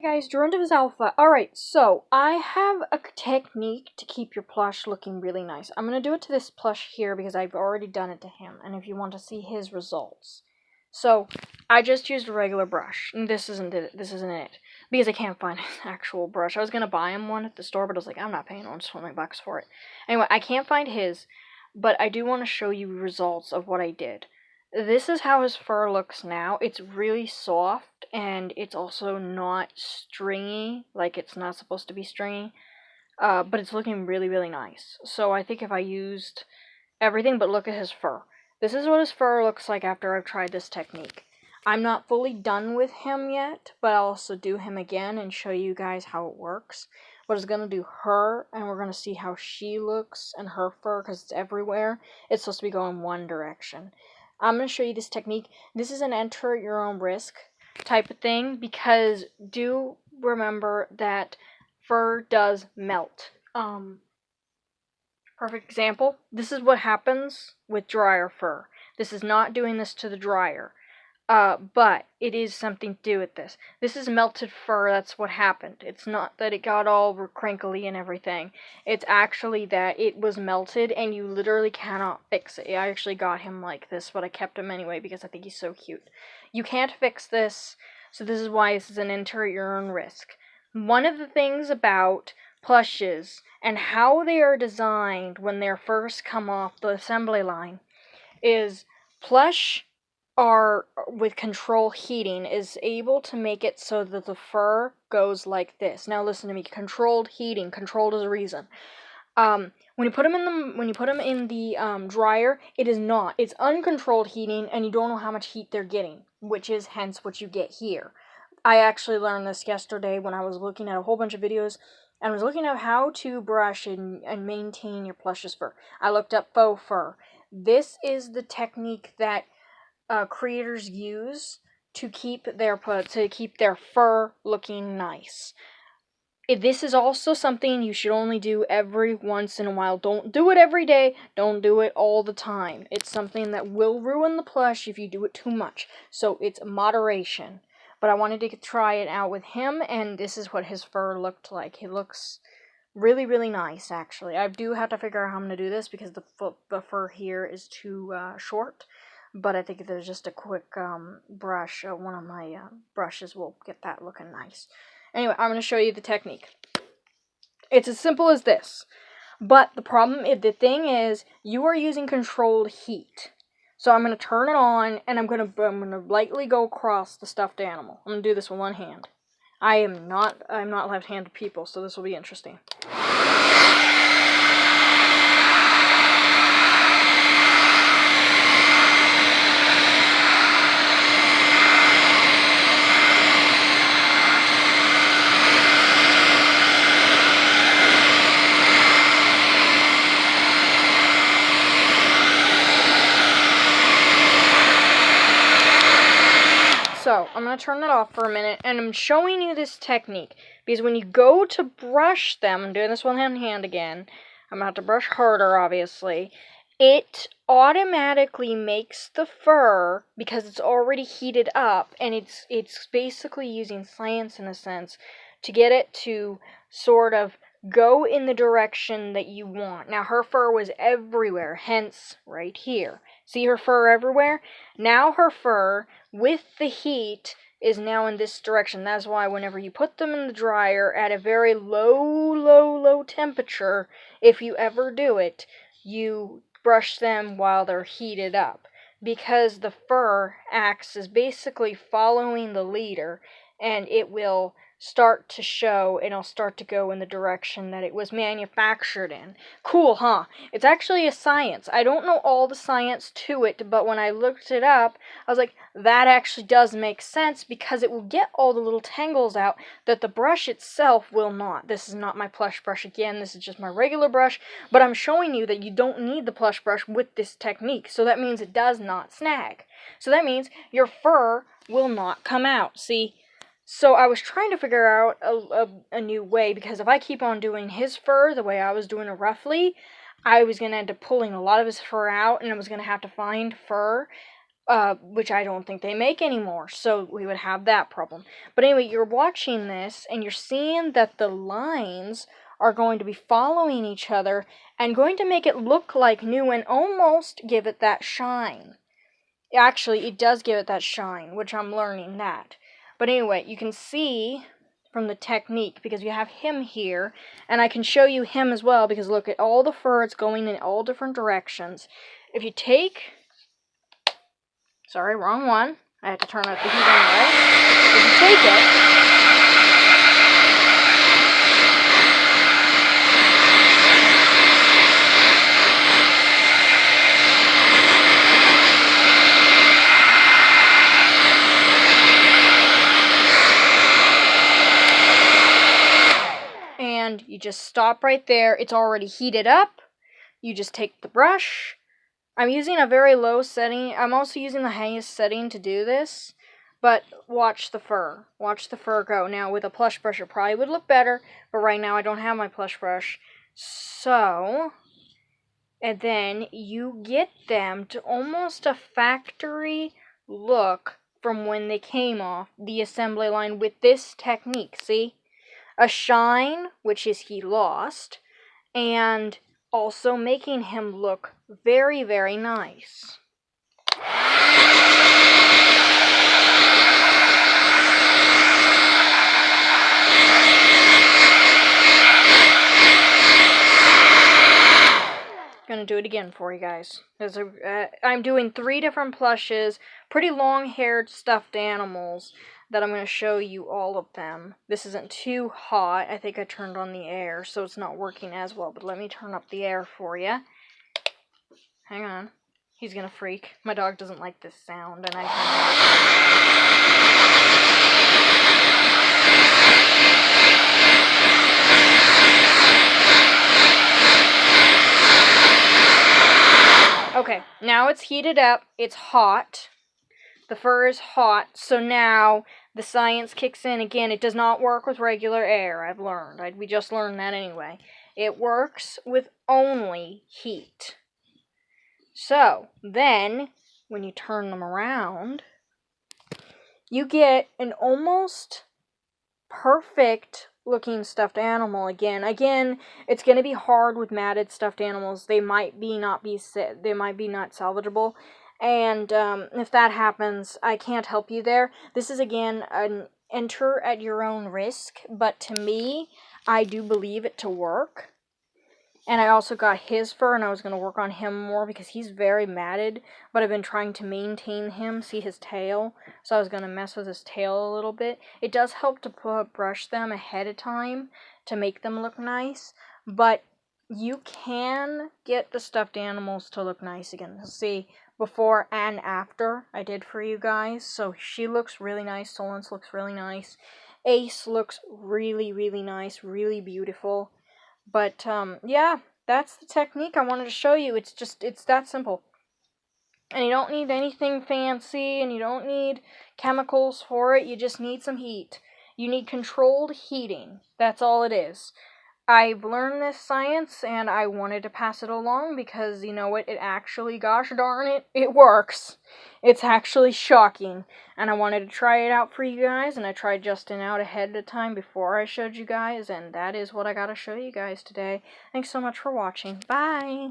Guys, Derivatives Alpha. Alright, so I have a technique to keep your plush looking really nice. I'm going to do it to this plush here because I've already done it to him, and if you want to see his results. So, I just used a regular brush, and this isn't it, because I can't find an actual brush. I was going to buy him one at the store, but I was like, I'm not paying $20 for it. Anyway, I can't find his, but I do want to show you results of what I did. This is how his fur looks now. It's really soft, and it's also not stringy, like it's not supposed to be stringy, but it's looking really, really nice. So I think if I used everything, but look at his fur. This is what his fur looks like after I've tried this technique. I'm not fully done with him yet, but I'll also do him again and show you guys how it works. But it's going to do her, and we're going to see how she looks and her fur, because it's everywhere. It's supposed to be going one direction. I'm going to show you this technique. This is an enter at your own risk type of thing, because do remember that fur does melt. Perfect example, this is what happens with dryer fur. This is not doing this to the dryer, but it is something to do with this. This is melted fur, that's what happened. It's not that it got all crinkly and everything. It's actually that it was melted and you literally cannot fix it. I actually got him like this, but I kept him anyway because I think he's so cute. You can't fix this, so this is why this is an enter at your own risk. One of the things about plushes and how they are designed when they're first come off the assembly line is plush are with control heating is able to make it so that the fur goes like this. Now listen to me, controlled heating, controlled is a reason. When you put them in the dryer, it is not. It's uncontrolled heating, and you don't know how much heat they're getting, which is hence what you get here. I actually learned this yesterday when I was looking at a whole bunch of videos and was looking at how to brush and maintain your plushes fur. I looked up faux fur. This is the technique that creators use to keep their fur looking nice. This is also something you should only do every once in a while. Don't do it every day. Don't do it all the time. It's something that will ruin the plush if you do it too much. So it's moderation. But I wanted to try it out with him, and this is what his fur looked like. He looks really, really nice, actually. I do have to figure out how I'm going to do this because the fur here is too short. But I think if there's just a quick brush, one of my brushes will get that looking nice. Anyway, I'm going to show you the technique. It's as simple as this. But the thing is, you are using controlled heat. So I'm going to turn it on, and I'm going to lightly go across the stuffed animal. I'm going to do this with one hand. I'm not left-handed people, so this will be interesting. So, I'm going to turn it off for a minute, and I'm showing you this technique, because when you go to brush them, I'm doing this one hand again, I'm going to have to brush harder, obviously, it automatically makes the fur, because it's already heated up, and it's basically using science, in a sense, to get it to sort of go in the direction that you want. Now, her fur was everywhere, hence right here. See her fur everywhere? Now her fur, with the heat, is now in this direction. That's why whenever you put them in the dryer at a very low temperature, if you ever do it, you brush them while they're heated up. Because the fur acts as basically following the leader, and it will start to show, and it'll start to go in the direction that it was manufactured in. Cool, huh? It's actually a science. I don't know all the science to it, but when I looked it up, I was like, that actually does make sense, because it will get all the little tangles out that the brush itself will not. This is not my plush brush again, this is just my regular brush, but I'm showing you that you don't need the plush brush with this technique, so that means it does not snag. So that means your fur will not come out, see? So I was trying to figure out a new way, because if I keep on doing his fur the way I was doing it roughly, I was going to end up pulling a lot of his fur out, and I was going to have to find fur which I don't think they make anymore, so we would have that problem. But anyway, you're watching this, and you're seeing that the lines are going to be following each other, and going to make it look like new, and almost give it that shine. Actually, it does give it that shine, which I'm learning that. But anyway, you can see from the technique, because you have him here, and I can show you him as well, because look at all the fur, it's going in all different directions. If you take... Sorry, wrong one. I had to turn up the heat anyway. If you take it, and you just stop right there. It's already heated up. You just take the brush. I'm using a very low setting. I'm also using the highest setting to do this. But watch the fur. Watch the fur go. Now, with a plush brush, it probably would look better. But right now, I don't have my plush brush. So, and then you get them to almost a factory look from when they came off the assembly line with this technique. See? A shine, which is he lost, and also making him look very, very nice. Gonna do it again for you guys. I'm doing 3 different plushes, pretty long-haired stuffed animals, that I'm going to show you all of them. This isn't too hot. I think I turned on the air, so it's not working as well. But let me turn up the air for you. Hang on. He's going to freak. My dog doesn't like this sound, and I Okay, now it's heated up. It's hot. The fur is hot, so now the science kicks in again. It does not work with regular air, I've learned. We just learned that anyway. It works with only heat. So, then, when you turn them around, you get an almost perfect looking stuffed animal again. Again, it's going to be hard with matted stuffed animals. They might be not salvageable. And if that happens, I can't help you there. This is, again, an enter at your own risk. But to me, I do believe it to work. And I also got his fur, and I was going to work on him more because he's very matted. But I've been trying to maintain him. See his tail? So I was going to mess with his tail a little bit. It does help to brush them ahead of time to make them look nice. But you can get the stuffed animals to look nice again. See, before and after I did for you guys. So she looks really nice. Solence looks really nice. Ace looks really, really nice. Really beautiful. But, yeah, that's the technique I wanted to show you. It's that simple. And you don't need anything fancy, and you don't need chemicals for it. You just need some heat. You need controlled heating. That's all it is. I've learned this science, and I wanted to pass it along because, you know what, it actually, gosh darn it, it works. It's actually shocking, and I wanted to try it out for you guys, and I tried Justin out ahead of time before I showed you guys, and that is what I gotta show you guys today. Thanks so much for watching. Bye!